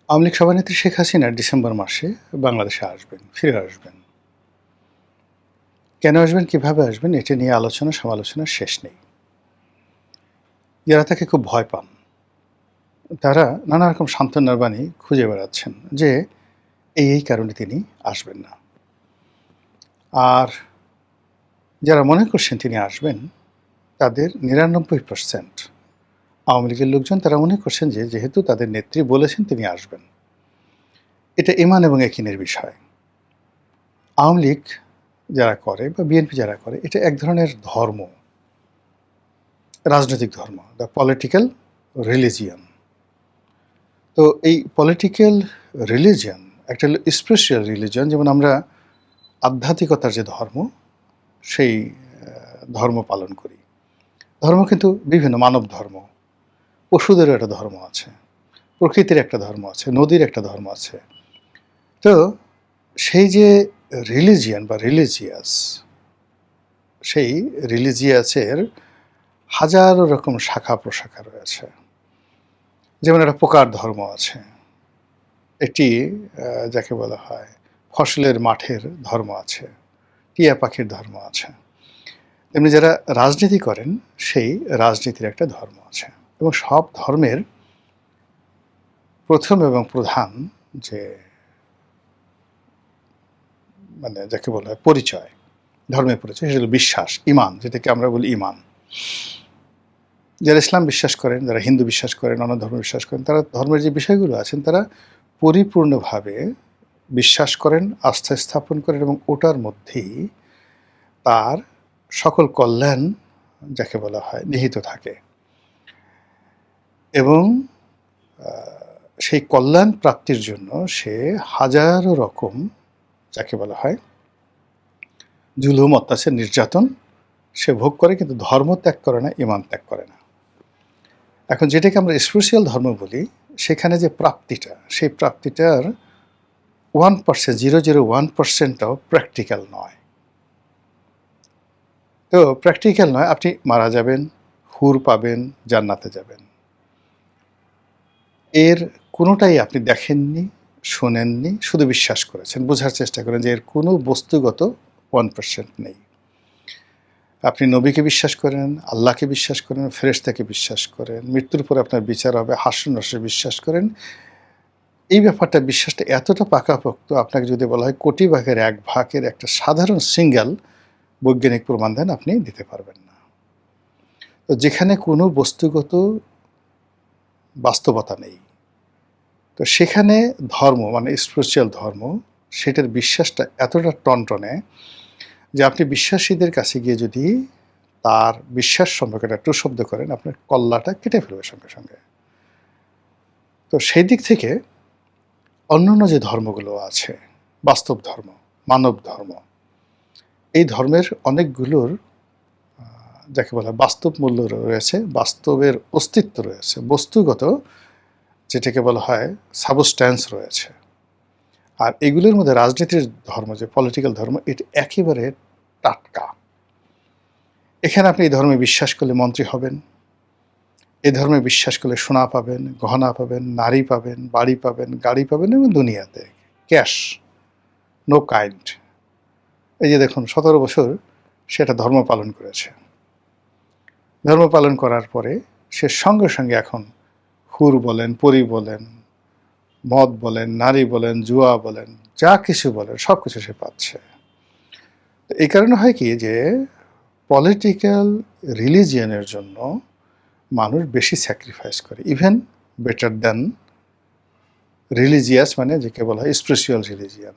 আওয়ামী লীগ সভানেত্রী শেখ হাসিনা ডিসেম্বর মাসে বাংলাদেশে আসবেন, ফিরে আসবেন। কেন আসবেন, কিভাবে আসবেন, এটা নিয়ে আলোচনা সমালোচনার শেষ নেই। যারা তাকে খুব ভয় পান, তারা নানা রকম সান্ত্বনার বাণী খুঁজে বেড়াচ্ছেন যে এই কারণে তিনি আসবেন না। আর যারা মনে করছেন তিনি আসবেন, তাদের ৯৯% আওয়ামী লীগের লোকজন তারা মনে করছেন যে যেহেতু তাদের নেত্রী বলেছেন তিনি আসবেন, এটা ঈমান এবং ইয়াকিনের বিষয়। আওয়ামী লীগ যারা করে বা বিএনপি যারা করে, এটা এক ধরনের ধর্ম, রাজনৈতিক ধর্ম, দ্য পলিটিক্যাল রিলিজিয়ন। তো এই পলিটিক্যাল রিলিজিয়ন একটা হলো স্পিরিচুয়াল রিলিজিয়ন, যেমন আমরা আধ্যাত্মিকতার যে ধর্ম, সেই ধর্ম পালন করি। ধর্ম কিন্তু বিভিন্ন, মানব ধর্ম, পশুদেরও একটা ধর্ম আছে, প্রকৃতির একটা ধর্ম আছে, নদীর একটা ধর্ম আছে। তো সেই যে রিলিজিয়ান বা রিলিজিয়াস, সেই রিলিজিয়াসের হাজারো রকম শাখা প্রশাখা রয়েছে। যেমন একটা পোকার ধর্ম আছে, একটি যাকে বলা হয় ফসলের মাঠের ধর্ম আছে, টিয়া পাখির ধর্ম আছে। তেমনি যারা রাজনীতি করেন, সেই রাজনীতির একটা ধর্ম আছে। এবং সব ধর্মের প্রথম এবং প্রধান যে মানে যাকে বলা হয় পরিচয়, ধর্মের পরিচয়, সেটা হলো বিশ্বাস, ঈমান, যেটাকে আমরা বলি ঈমান। যারা ইসলাম বিশ্বাস করেন, যারা হিন্দু বিশ্বাস করেন, অন্য ধর্ম বিশ্বাস করেন, তারা ধর্মের যে বিষয়গুলো আছেন তারা পরিপূর্ণভাবে বিশ্বাস করেন, আস্থা স্থাপন করেন, এবং ওটার মধ্যেই তার সকল কল্যাণ যাকে বলা হয় নিহিত থাকে। এবং সেই কল্যাণ প্রাপ্তির জন্য সে হাজারো রকম যাকে বলা হয় জুলুম, অত্যাচার, নির্যাতন সে ভোগ করে, কিন্তু ধর্ম ত্যাগ করে না, ঈমান ত্যাগ করে না। এখন যেটাকে আমরা স্পিরিচুয়াল ধর্ম বলি, সেখানে যে প্রাপ্তিটা, সেই প্রাপ্তিটার 1%, 0.01%টাও প্র্যাকটিক্যাল নয়। তো প্র্যাকটিক্যাল নয়, আপনি মারা যাবেন, হুর পাবেন, জান্নাতে যাবেন, এর কোনোটাই আপনি দেখেননি, শোনেননি, শুধু বিশ্বাস করেছেন, বোঝার চেষ্টা করেন যে এর কোনো বস্তুগত 1% নেই। আপনি নবীকে বিশ্বাস করেন, আল্লাহকে বিশ্বাস করেন, ফেরেশতাকে বিশ্বাস করেন, মৃত্যুর পরে আপনার বিচার হবে, হাসর নাসর বিশ্বাস করেন। এই ব্যাপারটা, বিশ্বাসটা এতটা পাকাপোক্ত, আপনাকে যদি বলা হয় কোটি ভাগের 1 ভাগের একটা সাধারণ সিঙ্গেল বৈজ্ঞানিক প্রমাণ দেন, আপনি দিতে পারবেন না। তো যেখানে কোনো বস্তুগত বাস্তবতা নেই, তো সেখানে ধর্ম মানে স্পিরিচুয়াল ধর্ম, সেটার বিশ্বাসটা এতটা টনটনে যে আপনি বিশ্বাসীদের কাছে গিয়ে যদি তার বিশ্বাস সম্পর্কে একটা টু শব্দ করেন, আপনার কল্লাটা কেটে ফেলবে সঙ্গে সঙ্গে। তো সেই দিক থেকে অন্যান্য যে ধর্মগুলো আছে, বাস্তব ধর্ম, মানব ধর্ম, এই ধর্মের অনেকগুলোর যাকে বলা হয় বাস্তব মূল্য রয়েছে, বাস্তবের অস্তিত্ব রয়েছে, বস্তুগত যেটাকে বলা হয় সাবস্ট্যান্স রয়েছে। আর এগুলোর মধ্যে রাজনীতির ধর্ম, যে পলিটিক্যাল ধর্ম, এটা একেবারে টাটকা। এখানে আপনি এই ধর্মে বিশ্বাস করলে মন্ত্রী হবেন, এই ধর্মে বিশ্বাস করলে সোনা পাবেন, গহনা পাবেন, নারী পাবেন, বাড়ি পাবেন, গাড়ি পাবেন, এবং দুনিয়াতে ক্যাশ, নো কাইন্ড। এই যে দেখুন, 17 বছর সেটা ধর্ম পালন করেছে। ধর্ম পালন করার পরে সে সঙ্গে সঙ্গে এখন হুর বলেন, পরী বলেন, মদ বলেন, নারী বলেন, জুয়া বলেন, যা কিছু বলেন, সব কিছু সে পাচ্ছে। এই কারণে হয় কি যে পলিটিক্যাল রিলিজিয়নের জন্য মানুষ বেশি স্যাক্রিফাইস করে, ইভেন বেটার দ্যান রিলিজিয়াস, মানে যাকে বলা হয় স্পিরিচুয়াল রিলিজিয়ান।